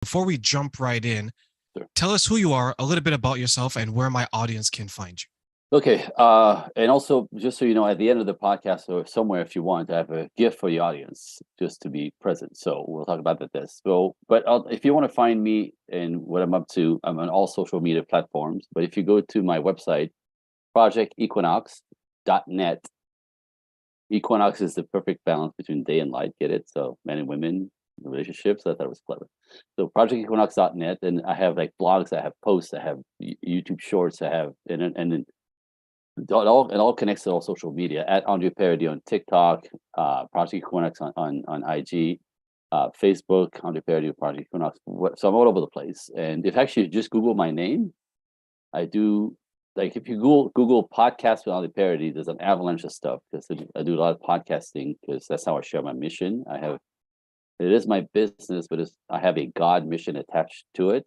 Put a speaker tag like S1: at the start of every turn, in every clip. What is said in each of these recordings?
S1: Before we jump right in,
S2: Sure.
S1: tell us who you are, a little bit about yourself, and where my audience can find you.
S2: Okay. And also, just so you know, at the end of the podcast or somewhere, if you want, I have a gift for the audience just to be present. So we'll talk about that this. So, but if you want to find me and what I'm up to, I'm on all social media platforms. But if you go to my website, projectequinox.net, Equinox is the perfect balance between day and light. Get it? So men and women, relationships. I thought it was clever. So projectequinox.net, and I have like blogs, I have posts, I have YouTube shorts, I have and it all connects to all social media at Andre Paradis on TikTok, Project Equinox on IG, Facebook, Andre Paradis, Project Equinox. So I'm all over the place. And if actually you just Google my name, I do like if you Google podcast with Andre Paradis, there's an avalanche of stuff because I do a lot of podcasting because that's how I share my mission. It is my business, but I have a God mission attached to it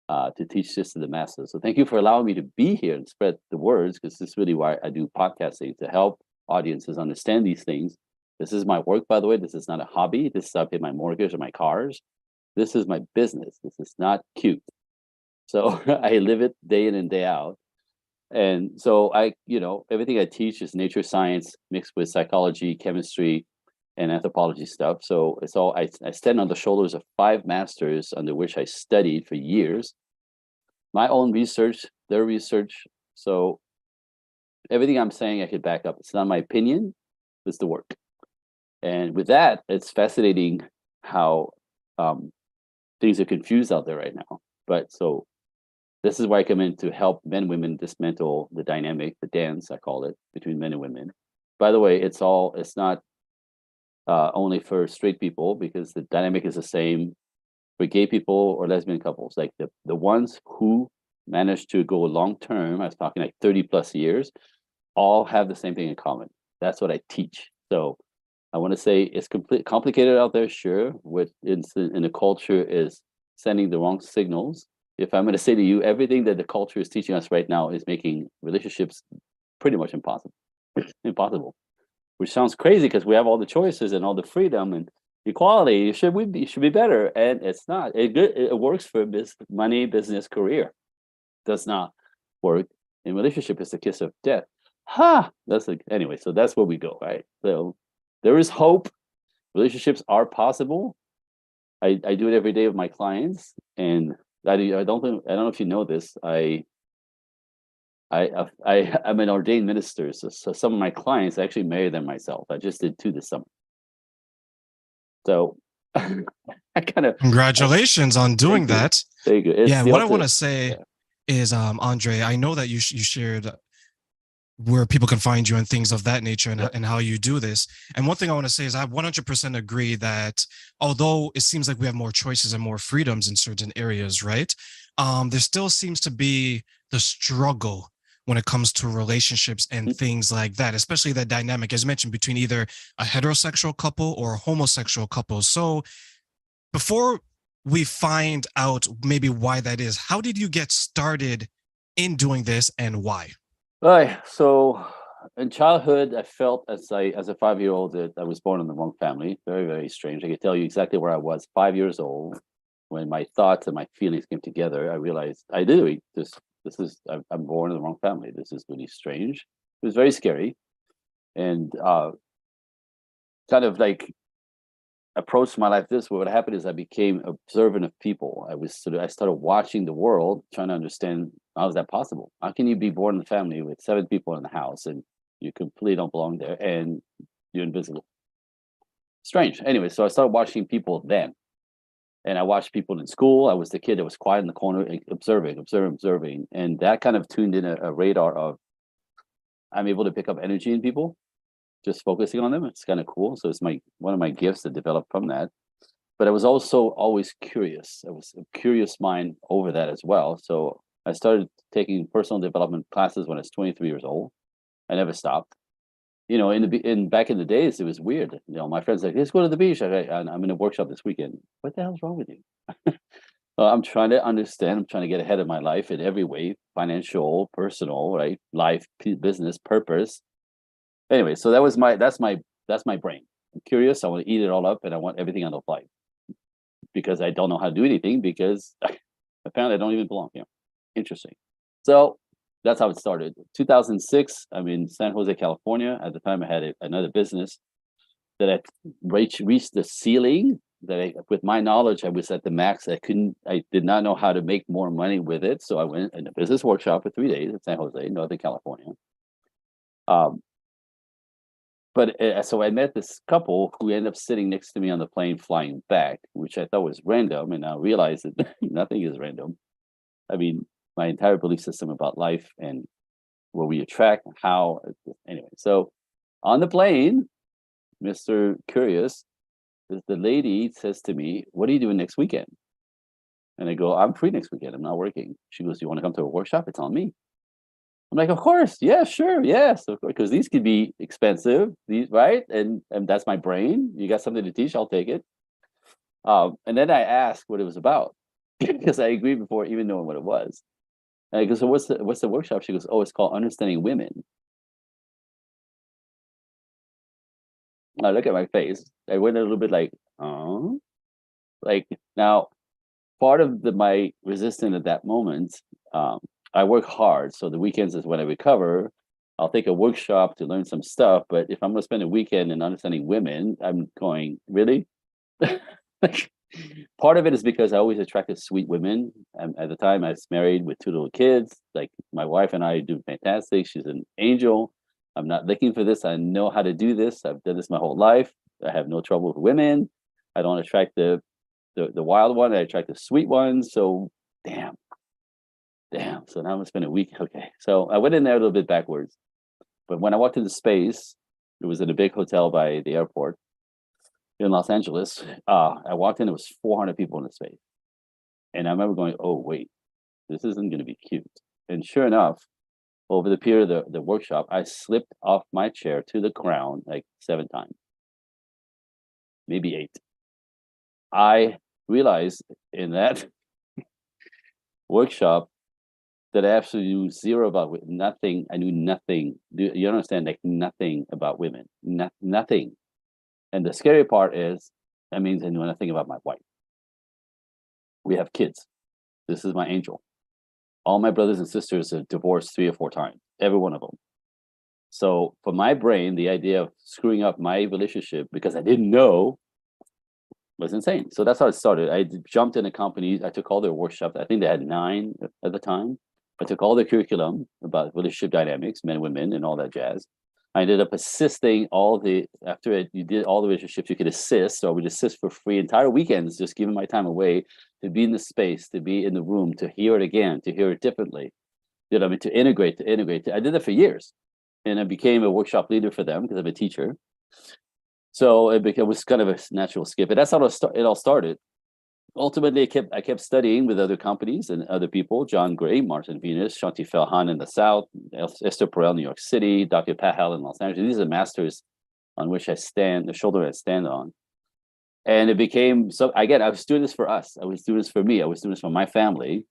S2: to teach this to the masses. So thank you for allowing me to be here and spread the words, because this is really why I do podcasting, to help audiences understand these things. This is my work, by the way. This is not a hobby. This is how I pay my mortgage or my cars. This is my business. This is not cute. So I live it day in and day out. And so everything I teach is nature science mixed with psychology, chemistry, and anthropology stuff. So it's all I stand on the shoulders of 5 masters under which I studied for years. My own research, their research. So everything I'm saying I could back up. It's not my opinion, it's the work. And with that, it's fascinating how things are confused out there right now. But so this is why I come in to help men and women dismantle the dynamic, the dance, I call it, between men and women. By the way, it's not only for straight people, because the dynamic is the same for gay people or lesbian couples. Like the ones who managed to go long term, I was talking like 30 plus years, all have the same thing in common. That's what I teach. So I want to say it's complicated out there, sure. What in the culture is sending the wrong signals. If I'm going to say to you, everything that the culture is teaching us right now is making relationships pretty much impossible. Impossible. Which sounds crazy because we have all the choices and all the freedom and equality. Should be better, and it's not. It works for money, business, career. Does not work in relationship. It's a kiss of death. That's like anyway. So that's where we go, right? So there is hope. Relationships are possible. I do it every day with my clients, and I don't know if you know this. I'm an ordained minister, so some of my clients actually marry them myself. I just did 2 this summer. So I kind of
S1: Congratulations on doing
S2: thank you.
S1: that.
S2: Thank you. It's
S1: Yeah,
S2: the
S1: what I want
S2: ultimate.
S1: to say
S2: Yeah.
S1: is, Andre, I know that you shared where people can find you and things of that nature,
S2: Yep.
S1: and how you do this. And one thing I want to say is I 100% agree that although it seems like we have more choices and more freedoms in certain areas, right? There still seems to be the struggle when it comes to relationships and
S2: Mhm.
S1: things like that, especially that dynamic, as mentioned, between either a heterosexual couple or a homosexual couple. So before we find out maybe why that is, how did you get started in doing this and why?
S2: All right. So in childhood, I felt as a 5-year-old that I was born in the wrong family. Very, very strange. I could tell you exactly where I was 5 years old when my thoughts and my feelings came together. I realized I did this is I'm born in the wrong family. This is really strange. It was very scary, and kind of like approached my life this way. What happened is I became observant of people. I started watching the world, trying to understand how is that possible? How can you be born in a family with 7 people in the house and you completely don't belong there and you're invisible? Strange. Anyway, so I started watching people then. And I watched people in school. I was the kid that was quiet in the corner, observing. And that kind of tuned in a radar of I'm able to pick up energy in people, just focusing on them. It's kind of cool. So it's one of my gifts that developed from that. But I was also always curious. I was a curious mind over that as well. So I started taking personal development classes when I was 23 years old. I never stopped. In back in the days, it was weird. My friends like, let's go to the beach. I'm in a workshop this weekend. What the hell's wrong with you? I'm trying to understand. I'm trying to get ahead of my life in every way, financial, personal, right? Life, business, purpose. Anyway, so that's my brain. I'm curious. I want to eat it all up, and I want everything out of life. because I don't know how to do anything because apparently I don't even belong here. Interesting. So that's how it started. 2006, I'm in San Jose, California. At the time, I had another business that I reached the ceiling. With my knowledge, I was at the max. I did not know how to make more money with it. So I went in a business workshop for 3 days in San Jose, Northern California. So I met this couple who ended up sitting next to me on the plane flying back, which I thought was random. And I realized that nothing is random. I mean, my entire belief system about life and what we attract, how, anyway. So on the plane, Mr. Curious, the lady says to me, "What are you doing next weekend?" And I go, "I'm free next weekend. I'm not working." She goes, "You want to come to a workshop? It's on me." I'm like, "Of course. Yeah, sure. Yes. Of course. Because these could be expensive, these, right? And that's my brain. You got something to teach, I'll take it." And then I asked what it was about because I agreed before even knowing what it was. And I go, "So what's the workshop?" She goes, "Oh, it's called Understanding Women." I look at my face. I went a little bit like, oh, like now part of my resistance at that moment, I work hard. So the weekends is when I recover. I'll take a workshop to learn some stuff. But if I'm going to spend a weekend in understanding women, I'm going, really? Like, part of it is because I always attracted sweet women. At the time, I was married with 2 little kids. Like my wife and I do fantastic. She's an angel. I'm not looking for this. I know how to do this. I've done this my whole life. I have no trouble with women. I don't attract the wild one. I attract the sweet ones. So damn. So now I'm gonna spend a week. Okay. So I went in there a little bit backwards. But when I walked into space, it was in a big hotel by the airport in Los Angeles. I walked in, it was 400 people in the space. And I remember going, oh, wait, this isn't going to be cute. And sure enough, over the period of the workshop, I slipped off my chair to the ground like 7 times, maybe 8. I realized in that workshop that I absolutely knew zero about nothing. I knew nothing. Do you understand? Like nothing about women, nothing. And the scary part is that means I knew nothing about my wife. We have kids. This is my angel. All my brothers and sisters have divorced 3 or 4 times, every one of them. So for my brain, the idea of screwing up my relationship because I didn't know was insane. So that's how it started. I jumped into companies. I took all their workshops. I think they had 9 at the time. I took all the curriculum about relationship dynamics, men, women, and all that jazz. I ended up assisting after you did all the relationships, you could assist. So I would assist for free entire weekends, just giving my time away to be in the space, to be in the room, to hear it again, to hear it differently. You know what I mean? To integrate. I did that for years. And I became a workshop leader for them because I'm a teacher. So it was kind of a natural skip. And that's how it all started. Ultimately, I kept studying with other companies and other people, John Gray, Martin Venus, Shanti Felhan in the South, Esther Perel, New York City, Dr. Pat Howell in Los Angeles. These are masters on which I stand, the shoulder I stand on. And it became, so again, I was doing this for us. I was doing this for me. I was doing this for my family.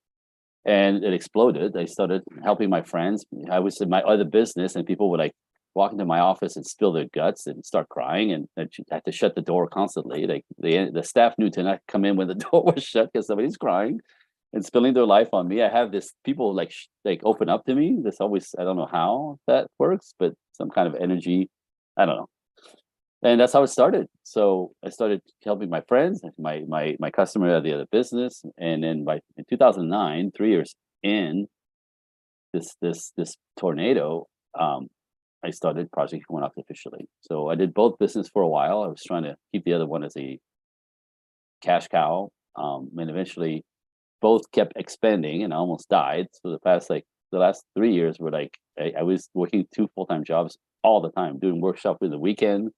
S2: And it exploded. I started helping my friends. I was in my other business and people would like walk into my office and spill their guts and start crying, and I had to shut the door constantly. Like the staff knew to not come in when the door was shut because somebody's crying and spilling their life on me. I have this people like open up to me. This always, I don't know how that works, but some kind of energy, I don't know. And that's how it started. So I started helping my friends, my customer at the other business, and then in 2009, 3 years in this tornado, I started Project Equinox officially. So I did both business for a while. I was trying to keep the other one as a cash cow, and eventually both kept expanding, and I almost died. So the last 3 years were like I was working 2 full-time jobs all the time, doing workshop in the weekend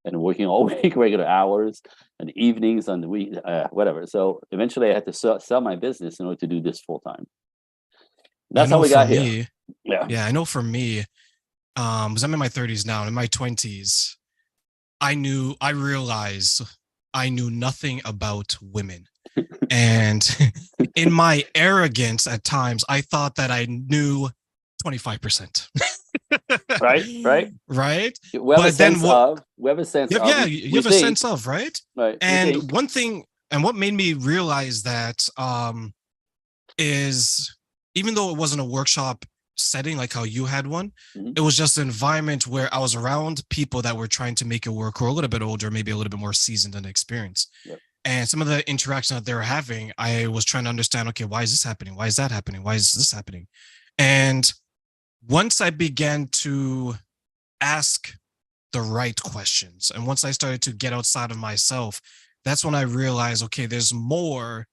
S2: and working all week, regular hours, and evenings on the week, whatever. So eventually I had to sell my business in order to do this full-time. That's how we got here.
S1: Yeah, I know for me, because I'm in my 30s now, and in my 20s, I realized I knew nothing about women. And in my arrogance at times, I thought that I knew 25%.
S2: Right.
S1: We have a sense of,
S2: right?
S1: and one thing And what made me realize that is even though it wasn't a workshop setting like how you had one,
S2: Mhm.
S1: it was just an environment where I was around people that were trying to make it work, or a little bit older, maybe a little bit more seasoned and experienced.
S2: Yep.
S1: And some of the interaction that they were having, I was trying to understand, okay, why is this happening? Why is that happening? Why is this happening? And once I began to ask the right questions, and once I started to get outside of myself, that's when I realized, okay, there's more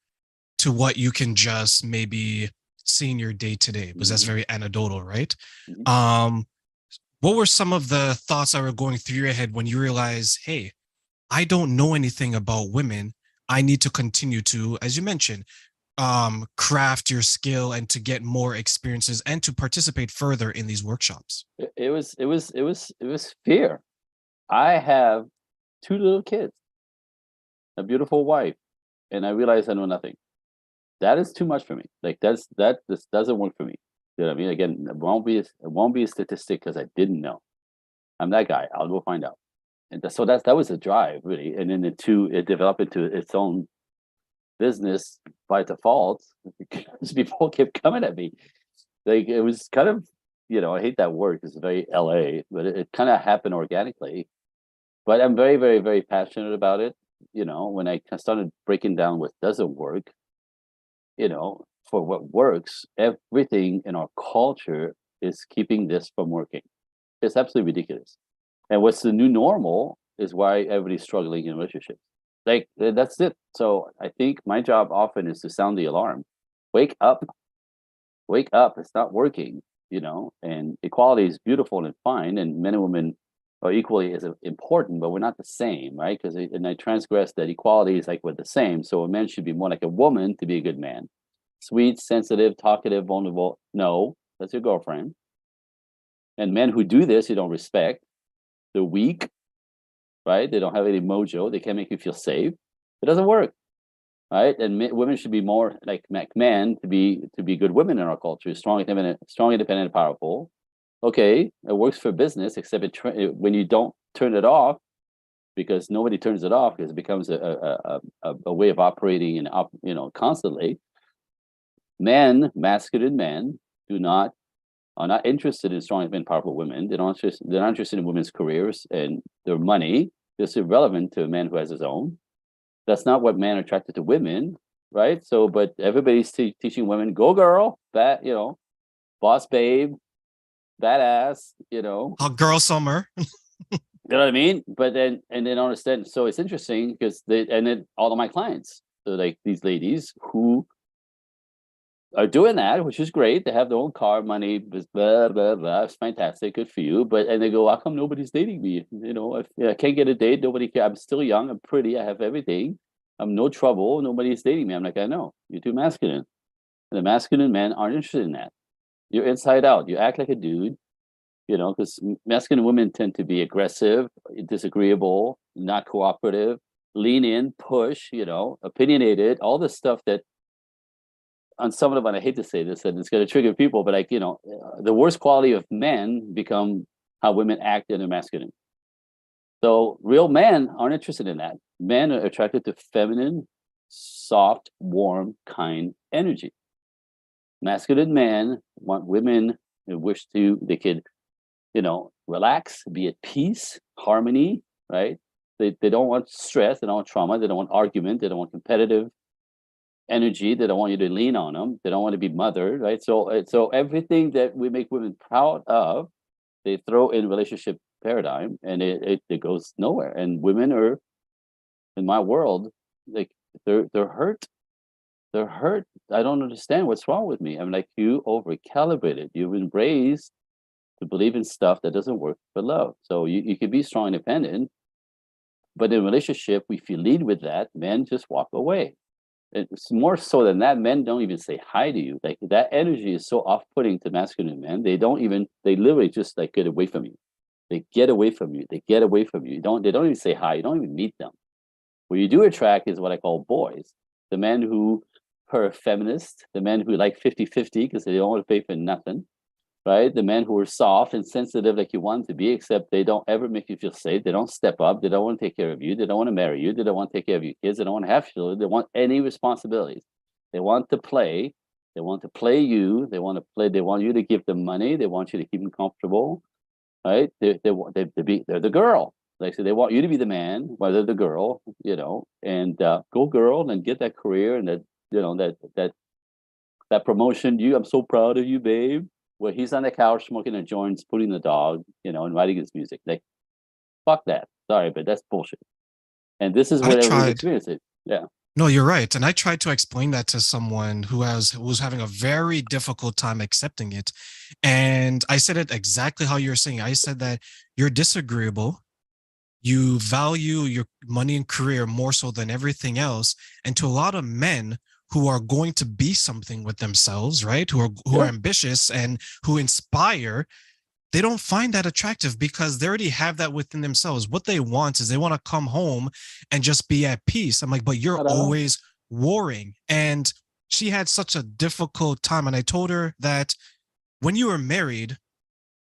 S1: to what you can just maybe see in your day to day, because that's
S2: Mhm.
S1: very anecdotal, right?
S2: Mhm.
S1: Um, what were some of the thoughts that were going through your head when you realize, hey, I don't know anything about women. I need to continue to, as you mentioned, craft your skill and to get more experiences and to participate further in these workshops.
S2: It was fear. I have 2 little kids, a beautiful wife, and I realize I know nothing. That is too much for me. Like, that just doesn't work for me. You know what I mean? Again, it won't be a statistic because I didn't know. I'm that guy. I'll go find out. And that was a drive, really, and then it developed into its own business by default because people kept coming at me. Like, it was kind of, I hate that word because it's very LA, but it kind of happened organically. But I'm very, very, very passionate about it. When I started breaking down what doesn't work, for what works, everything in our culture is keeping this from working. It's absolutely ridiculous. And what's the new normal is why everybody's struggling in relationships. Like, that's it. So I think my job often is to sound the alarm. Wake up, wake up. It's not working, and equality is beautiful and fine, and men and women are equally as important, but we're not the same, right? And I transgress that equality is like we're the same. So a man should be more like a woman to be a good man. Sweet, sensitive, talkative, vulnerable. No, that's your girlfriend. And men who do this, you don't respect. They're weak, right? They don't have any mojo. They can't make you feel safe. It doesn't work, right? And women should be more like men to be good women in our culture, strong, independent, powerful. Okay, it works for business, except when you don't turn it off, because nobody turns it off, because it becomes a way of operating and constantly. Masculine men, do not are not interested in strong and powerful women. They're not interested in women's careers and their money. It's irrelevant to a man who has his own. That's not what men are attracted to women, right? So, but everybody's teaching women, go girl, boss babe, badass,
S1: Hot girl summer.
S2: you know what I mean? But then, and then understand. So it's interesting because and then all of my clients, so like these ladies who are doing that, which is great. They have their own car, money, blah blah blah. It's fantastic, good for you. And they go, how come nobody's dating me? I can't get a date. Nobody can. I'm still young. I'm pretty. I have everything. I'm no trouble. Nobody's dating me. I'm like, I know. You're too masculine. And the masculine men aren't interested in that. You're inside out. You act like a dude. Because masculine women tend to be aggressive, disagreeable, not cooperative, lean in, push. Opinionated. All this stuff that on some of them, and I hate to say this, and it's going to trigger people, but the worst quality of men become how women act in their masculine. So real men aren't interested in that. Men are attracted to feminine, soft, warm, kind energy. Masculine men want women who they could, relax, be at peace, harmony, right? They don't want stress, they don't want trauma, they don't want argument, they don't want competitive energy. They don't want you to lean on them. They don't want to be mothered, right? So everything that we make women proud of, they throw in relationship paradigm, and it goes nowhere. And women are, in my world, like, they're hurt. They're hurt. I don't understand what's wrong with me. I'm like, you over calibrated. You've been raised to believe in stuff that doesn't work for love. So you can be strong, independent, but in relationship, if you lead with that, men just walk away. It's more so than that. Men don't even say hi to you. Like, that energy is so off-putting to masculine men. They literally just like get away from you. They get away from you. They get away from you. They don't even say hi. You don't even meet them. What you do attract is what I call boys. The men who are feminist, the men who like 50-50 because they don't want to pay for nothing. right? The men who are soft and sensitive like you want to be, except they don't ever make you feel safe. They don't step up. They don't want to take care of you. They don't want to marry you. They don't want to take care of your kids. They don't want to have children. They want any responsibilities. They want to play. They want to play you. They want to play. They want you to give them money. They want you to keep them comfortable, right? They're the girl. Like, so they want you to be the man, while they're the girl, and go girl and get that career and that promotion. I'm so proud of you, babe. Where he's on the couch smoking a joint, putting the dog, and writing his music. Like, fuck that. Sorry, but that's bullshit. And this is
S1: I
S2: what everyone's
S1: tried.
S2: experiencing. Yeah.
S1: No, you're right. And I tried to explain that to someone who was having a very difficult time accepting it. And I said it exactly how you're saying. I said that you're disagreeable. You value your money and career more so than everything else. And to a lot of men who are going to be something with themselves, right? Who are
S2: Yeah.
S1: ambitious and who inspire, they don't find that attractive because they already have that within themselves. What they want is they want to come home and just be at peace. I'm like, but you're
S2: Ta-da.
S1: always warring. And she had such a difficult time. And I told her that when you were married,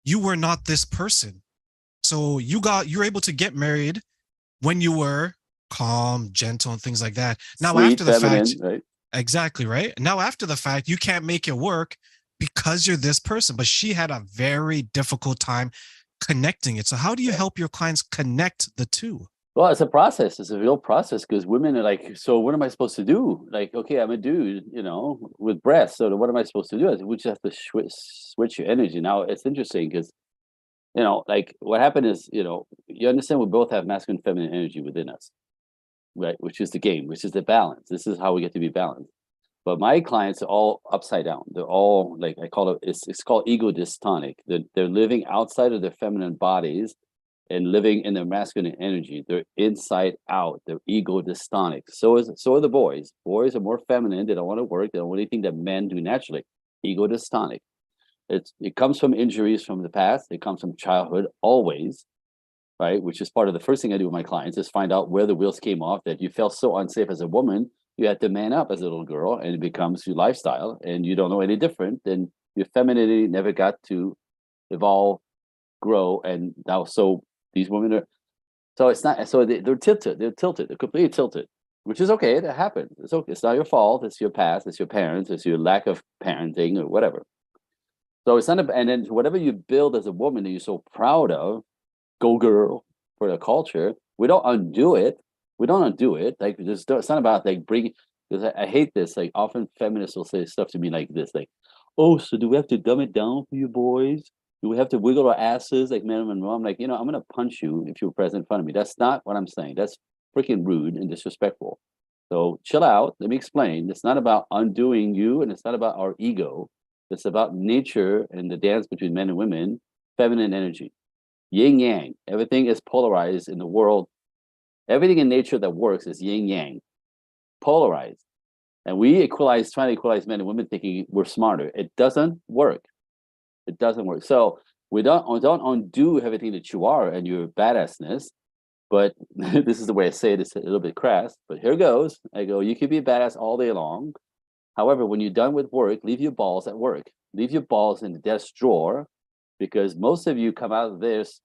S1: you were not this person. So you're able to get married when you were calm, gentle, and things like that. Now,
S2: Sweet,
S1: after the
S2: feminine,
S1: fact,
S2: right?
S1: exactly right. Now, after the fact, you can't make it work because you're this person. But she had a very difficult time connecting it. So, how do you
S2: Yeah.
S1: help your clients connect the two?
S2: Well, it's a process. It's a real process because women are like, so what am I supposed to do? Like, okay, I'm a dude, with breasts. So what am I supposed to do? We just have to switch your energy. Now, it's interesting because, like what happened is, you understand we both have masculine, feminine energy within us, right? Which is the game, which is the balance. This is how we get to be balanced. But my clients are all upside down. They're all like I call it. It's called ego dystonic. They're living outside of their feminine bodies and living in their masculine energy. They're inside out. They're ego dystonic. So are the boys. Boys are more feminine. They don't want to work. They don't want anything that men do naturally. Ego dystonic. It comes from injuries from the past. It comes from childhood always, right? Which is part of the first thing I do with my clients is find out where the wheels came off, that you felt so unsafe as a woman, you had to man up as a little girl, and it becomes your lifestyle, and you don't know any different. Then your femininity never got to evolve, grow, and now so these women are. So it's not. So they're tilted. They're tilted. They're completely tilted, which is okay. That happens. It's okay. It's not your fault. It's your past. It's your parents. It's your lack of parenting or whatever. So it's not. And then whatever you build as a woman that you're so proud of, go girl for the culture. We don't undo it. We don't undo it. Like it's not about like bringing. Because I hate this. Like often feminists will say stuff to me like this, like, "Oh, so do we have to dumb it down for you boys? Do we have to wiggle our asses like Marilyn Monroe?" I'm like, I'm gonna punch you if you're present in front of me. That's not what I'm saying. That's freaking rude and disrespectful. So chill out. Let me explain. It's not about undoing you, and it's not about our ego. It's about nature and the dance between men and women, feminine energy. Yin yang. Everything is polarized in the world. Everything in nature that works is yin yang, polarized. And we trying to equalize men and women thinking we're smarter. It doesn't work. It doesn't work. So we don't undo everything that you are and your badassness. But this is the way I say it. It's a little bit crass, but here goes. I go, you can be a badass all day long. However, when you're done with work, leave your balls at work. Leave your balls in the desk drawer, because most of you come out of this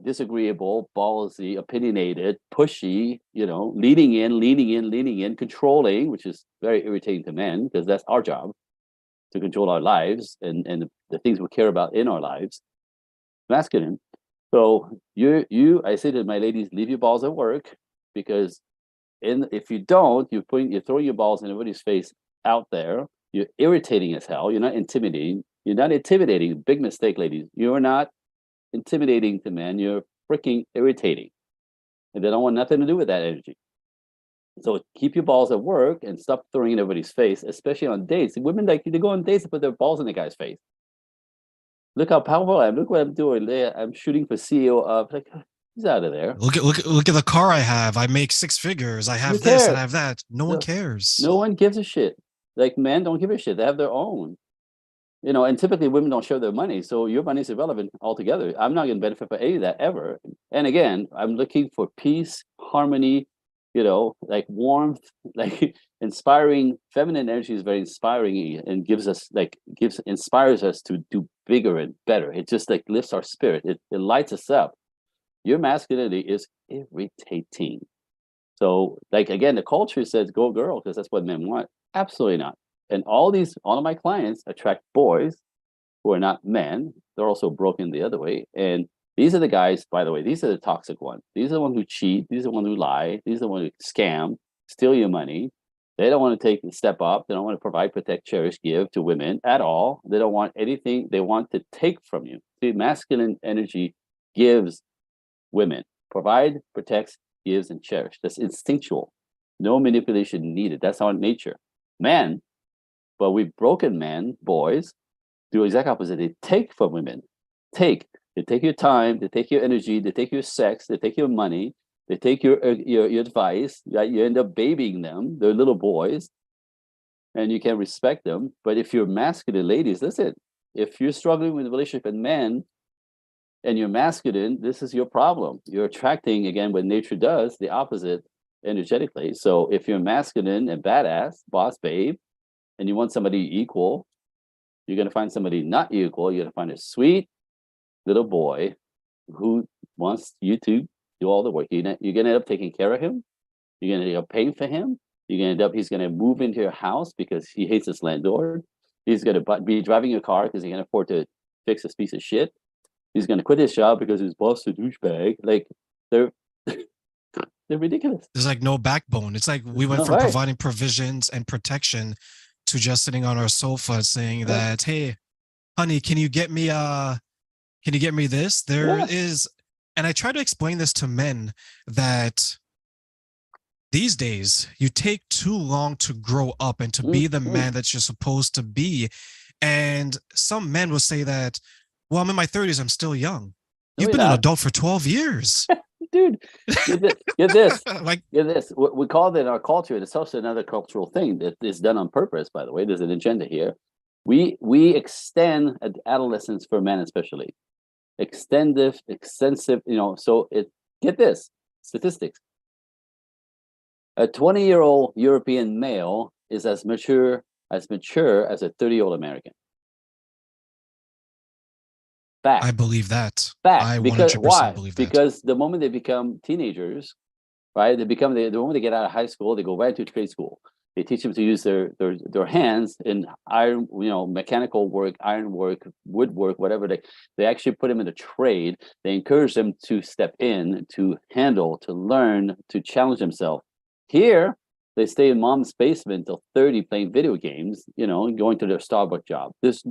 S2: disagreeable, ballsy, opinionated, pushy, leaning in, controlling, which is very irritating to men because that's our job to control our lives and the things we care about in our lives. Masculine. So I say to my ladies, leave your balls at work, because if you don't, you're throwing your balls in everybody's face out there. You're irritating as hell. You're not intimidating. You're not intimidating. Big mistake, ladies. You're not intimidating to men. You're freaking irritating, and they don't want nothing to do with that energy. So keep your balls at work and stop throwing in everybody's face, especially on dates. Women, like, they go on dates and put their balls in the guy's face. Look how powerful I am. Look what I'm doing. I'm shooting for CEO of, like, he's out of there.
S1: Look at the car I have. I make six figures. I
S2: Who
S1: have this and I
S2: cares?
S1: have that. No one cares.
S2: No one gives a shit. Like, men don't give a shit. They have their own. And typically women don't share their money, so your money is irrelevant altogether. I'm not going to benefit from any of that ever. And again, I'm looking for peace, harmony, like warmth, like inspiring. Feminine energy is very inspiring and inspires us to do bigger and better. It just like lifts our spirit. It lights us up. Your masculinity is irritating. So, like again, the culture says go girl because that's what men want. Absolutely not. And all of my clients attract boys who are not men. They're also broken the other way. And these are the guys, by the way, these are the toxic ones. These are the ones who cheat. These are the ones who lie. These are the ones who scam, steal your money. They don't want to take the step up. They don't want to provide, protect, cherish, give to women at all. They don't want anything. They want to take from you. See, masculine energy gives women. Provide, protects, gives, and cherish. That's instinctual. No manipulation needed. That's our nature. Men, but we've broken men, boys, do exact opposite. They take from women. They take your time, they take your energy, they take your sex, they take your money, they take your advice. You end up babying them. They're little boys, and you can respect them. But if you're masculine, ladies, listen. If you're struggling with a relationship and men, and you're masculine, this is your problem. You're attracting, again, what nature does, the opposite energetically. So if you're masculine and badass, boss babe, and you want somebody equal, you're going to find somebody not equal. You're going to find a sweet little boy who wants you to do all the work. You're going to end up taking care of him. You're going to end up paying for him. He's going to move into your house because he hates his landlord. He's going to be driving your car because he can afford to fix this piece of shit. He's going to quit his job because his boss is a douchebag. Like, they're ridiculous.
S1: There's like no backbone. It's like we went from providing provisions and protection to just sitting on our sofa saying that, hey, honey, can you get me this? There is, and I try to explain this to men that these days you take too long to grow up and to be the man that you're supposed to be. And some men will say that, well, I'm in my 30s, I'm still young. You've been an adult for 12 years.
S2: Dude, get this. Get this. We call it in our culture, it's also another cultural thing that is done on purpose, by the way. There's an agenda here. We extend adolescence for men especially. Extensive, so get this, statistics. A 20-year-old European male is as mature as a 30-year-old American. Fact.
S1: I believe that.
S2: Fact.
S1: I
S2: 100%
S1: believe that.
S2: Because the moment they become teenagers, right? The moment they get out of high school, they go right to trade school. They teach them to use their hands in iron, mechanical work, iron work, woodwork, whatever. They actually put them in a trade. They encourage them to step in, to handle, to learn, to challenge themselves. Here, they stay in mom's basement until 30 playing video games, going to their Starbucks job. That's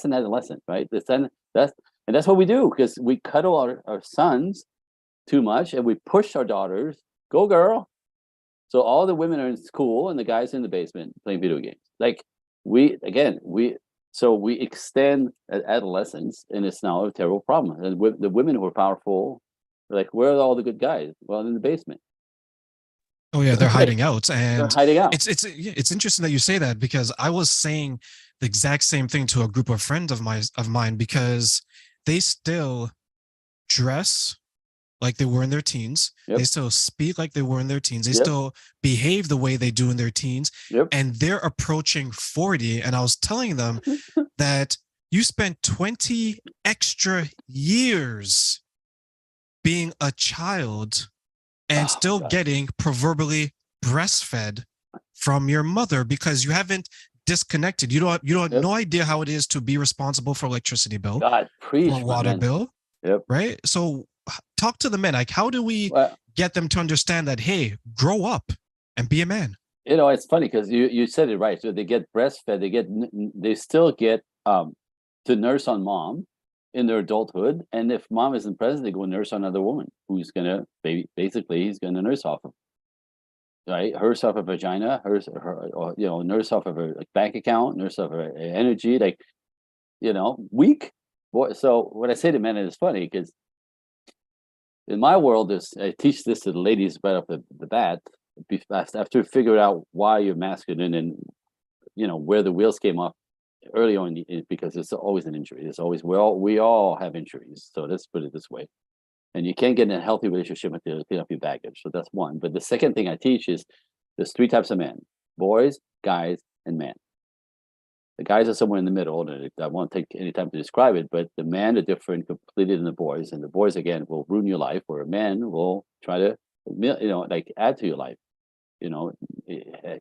S2: an adolescent, right? That's what we do, because we cuddle our sons too much and we push our daughters, go girl. So all the women are in school and the guys are in the basement playing video games. Like we extend adolescence, and it's now a terrible problem. And the women who are powerful, like, where are all the good guys? Well, in the basement.
S1: Oh yeah, they're hiding out, and
S2: they're hiding out.
S1: It's interesting that you say that, because I was saying the exact same thing to a group of friends of mine, because they still dress like they were in their teens. Yep. They still speak like they were in their teens. They still behave the way they do in their teens.
S2: Yep.
S1: And they're approaching 40. And I was telling them that you spent 20 extra years being a child and still getting proverbially breastfed from your mother, because you haven't disconnected. You don't no idea how it is to be responsible for electricity bill, for water bill.
S2: Yep.
S1: Right. So talk to the men. Like, how do we get them to understand that, hey, grow up and be a man?
S2: It's funny because you said it right. So they get breastfed. They still get to nurse on mom in their adulthood, and if mom isn't present, they go nurse on another woman who's gonna he's gonna nurse off of, right? Nurse off her vagina, nurse off of her bank account, nurse off her energy, weak. Boy, so what I say to men is funny, because in my world, I teach this to the ladies right off the bat. After you figure out why you're masculine and where the wheels came off early on, because there's always an injury. There's always we all have injuries. So let's put it this way. And you can't get in a healthy relationship until you clean up your baggage. So that's one. But the second thing I teach is there's three types of men: boys, guys, and men. The guys are somewhere in the middle, and I won't take any time to describe it, but the men are different completely than the boys, and the boys again will ruin your life, where a man will try to, like, add to your life. You know,